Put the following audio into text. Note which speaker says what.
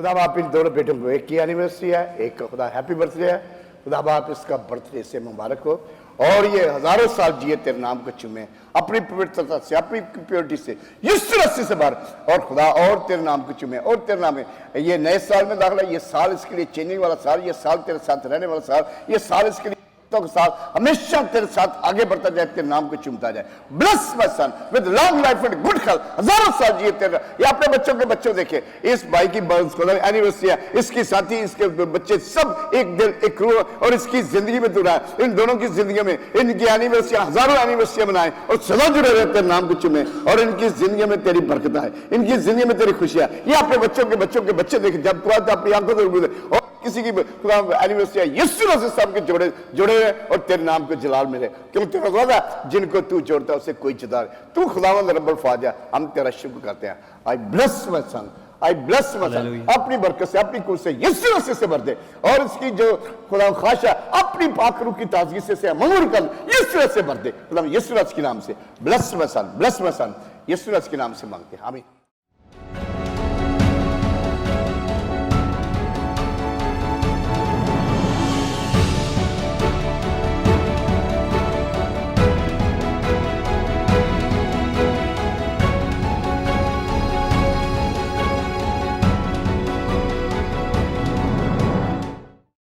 Speaker 1: खुदा बाप इन दोनों बेटों को, एक की एनिवर्सरी है, एक का खुदा हैप्पी बर्थडे है। खुदा बाप इसका बर्थडे से मुबारक हो और ये हजारों साल जिए, तेरे नाम को चुमे अपनी पवित्रता से, अपनी प्योरिटी से, यीशु रस्सी से भर और खुदा और तेरे नाम को चुमे और तेरे नाम में ये नए साल में दाखिला, ये साल इसके लिए चेंजिंग वाला साल, ये साल तेरे साथ रहने वाला साल, ये साल इसके लिए तो साल हमेशा तेरे साथ आगे बढ़ता जाए, तेरे नाम को चुमता जाए। Bless my sun with long life and good health, हजारों साल जिए तेरा। ये अपने बच्चों के बच्चों देखे, इस भाई की एनिवर्सरी है, इसकी साथी, इसके बच्चे सब एक दिल एक रूह और इसकी जिंदगी में जुड़ा है। इन दोनों की जिंदगी में इनकी एनिवर्सरी, हजारों एनिवर्सरी मनाए और सदा जुड़े रहे, तेरे नाम को चुमे और इनकी जिंदगी में तेरी बरकत है, इनकी जिंदगी में तेरी खुशियां। ये अपने बच्चों के बच्चे देखे, जब तू आता अपनी आंखों से और किसी की एनिवर्सरी है, यीशु मसीह सब के जोड़े रहे और तेरे नाम को जलाल मिले, क्योंकि तेरा वादा जिनको तू जोड़ता है उसे कोई जुदा नहीं। तू खुदावंद रब्बुल फाजा, हम तेरा शुक्र करते हैं। आई bless my sun, I bless my सन, अपनी बरकत से, अपनी कुर्सी से, यीशु मसीह से भर दे और इसकी जो खुदा ख्वाहिश अपनी पाक रूह की ताजगी से मंजूर कर, यीशु से भर दे, खुदा यीशु के नाम से। Bless my son, bless my son, यीशु के नाम से मांगते हैं, आमीन।